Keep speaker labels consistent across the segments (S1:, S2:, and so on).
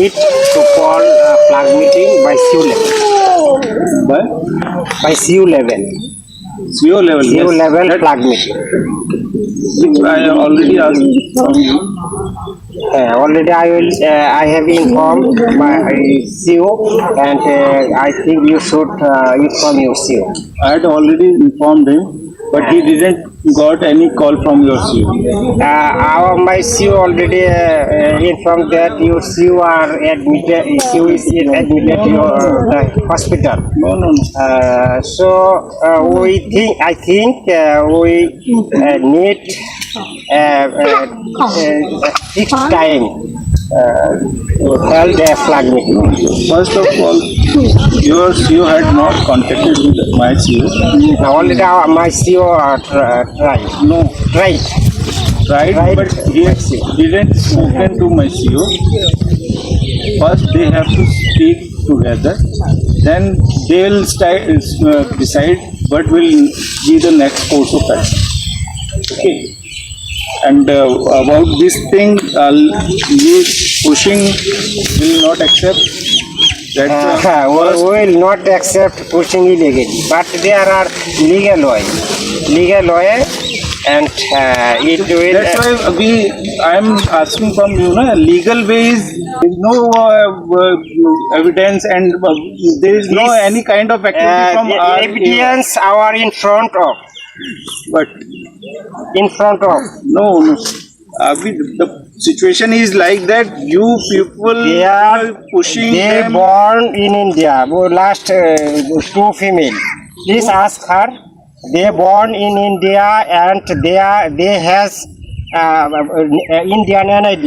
S1: need to call flag meeting by CU level. By CU level.
S2: CO level.
S1: CU
S2: yes.
S1: level
S2: That
S1: flag meeting.
S2: which I have already asked from you.
S1: Already I have informed my CU, and I think you should inform your CU.
S2: I had already informed him, but he didn't got any call from your CEO.
S1: My CU already informed that your CU are admitted. CU is admitted to the hospital.
S2: No.
S1: I think we need fixed time to held a flag meeting.
S2: First of all, your CEO had not contacted with my CEO.
S1: Already my CU are tried.
S2: No,
S1: Right.
S2: right,
S1: Right.
S2: but he didn't spoken to my CEO. First, they have to speak together. Then they will decide what will be the next course of action. Okay. And about this thing, you pushing will not accept. That
S1: We will not accept pushing illegally, but there are legal way, and it will.
S2: That's why I am asking from you, na, legal ways. There is no evidence, and there is no any kind of activity from
S1: the
S2: our
S1: evidence are in front of.
S2: But no. The situation is like that. You people
S1: They
S2: are pushing
S1: They
S2: them.
S1: born in India. Last two female. Please ask her. They born in India and they has Indian NID.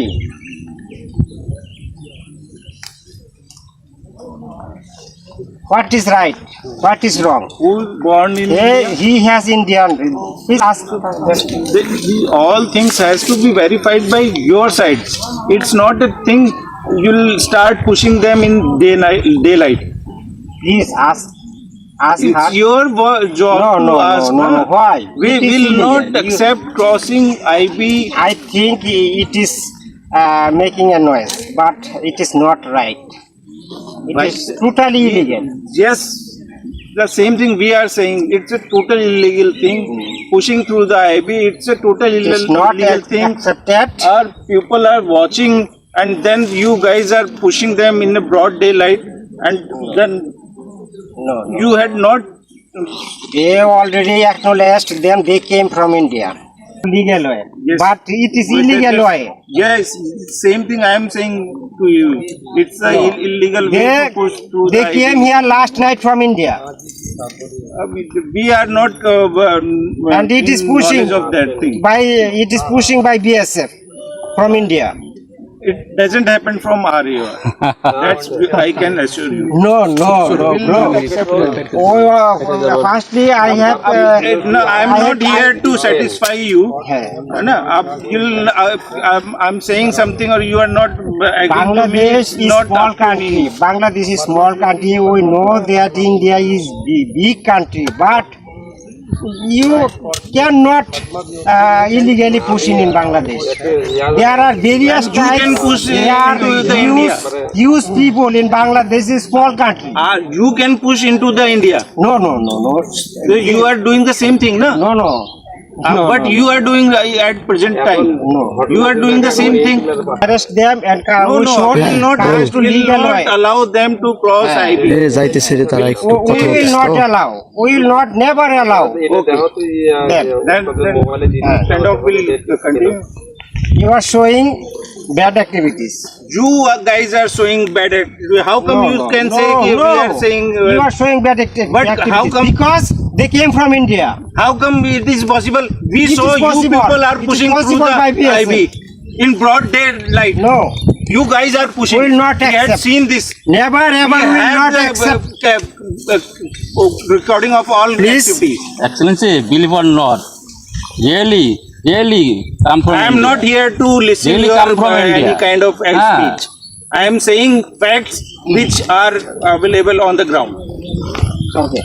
S1: What is right? What is wrong?
S2: Who born in India?
S1: He has Indian. Please ask her.
S2: All things has to be verified by your side. It's not a thing you'll start pushing them in daylight.
S1: Please ask
S2: It's
S1: her.
S2: your job
S1: No,
S2: to ask.
S1: no.
S2: na?
S1: Why?
S2: We
S1: It is
S2: will
S1: illegal.
S2: not accept crossing IB.
S1: I think it is making a noise, but it is not right. It
S2: Right.
S1: is totally illegal.
S2: Yes, the same thing we are saying. It's a total illegal thing. Pushing through the IB, it's a total
S1: It's not
S2: illegal thing.
S1: accepted.
S2: Our people are watching, and then you guys are pushing them in a broad daylight, and then
S1: No.
S2: you had not.
S1: They already acknowledged them. They came from India. Legal way,
S2: Yes.
S1: but it is illegal way.
S2: Yes, same thing I am saying to you. It's a illegal way to push through
S1: They
S2: the
S1: came
S2: IB.
S1: here last night from India,
S2: We are not
S1: and it is
S2: in
S1: pushing
S2: knowledge of that thing.
S1: by BSF from India.
S2: It doesn't happen from our area. That's I can assure you.
S1: No, bro. Firstly, I have.
S2: No, I am not here to satisfy you. No, I'm saying something, or you are not agreeing to me.
S1: Bangladesh is
S2: Not
S1: small
S2: up to me.
S1: country. Bangladesh is small country. We know that India is big country, but you cannot illegally pushing in Bangladesh. There are various
S2: And you can
S1: tribes.
S2: push
S1: There are
S2: into the India.
S1: use people in Bangladesh is small country.
S2: You can push into the India.
S1: No.
S2: You are doing the same thing, no?
S1: No.
S2: But you are doing at present time.
S1: No.
S2: You are doing the same thing.
S1: Arrest them and
S2: No,
S1: we should
S2: will not,
S1: come to
S2: will
S1: legal
S2: not
S1: way.
S2: allow them to cross IB.
S3: যাইতেছে রে তারা একটু
S1: We
S3: কথা
S1: will
S3: বলতেছে
S1: not
S3: তো।
S1: allow. We will not never allow.
S2: Then stand off will continue.
S1: You are showing bad activities.
S2: You guys are showing bad. How come you can say we are saying?
S1: You are showing bad
S2: But
S1: activities
S2: how come-
S1: because they came from India.
S2: How come it is possible? We
S1: It
S2: saw
S1: is
S2: you
S1: possible.
S2: people are
S1: It is
S2: pushing through
S1: possible by
S2: the
S1: BSF.
S2: IB in broad daylight.
S1: No,
S2: You guys are pushing.
S1: We will not
S2: We had
S1: accept.
S2: seen this.
S1: never ever
S2: We
S1: will
S2: have
S1: not
S2: the,
S1: accept.
S2: recording of all
S1: Please.
S2: activities.
S4: Excellency, believe or not, really come from
S2: I am
S4: India.
S2: not here to listen
S4: Really
S2: your
S4: come from
S2: any
S4: India.
S2: kind of speech. I am saying facts which are available on the ground.
S1: Okay.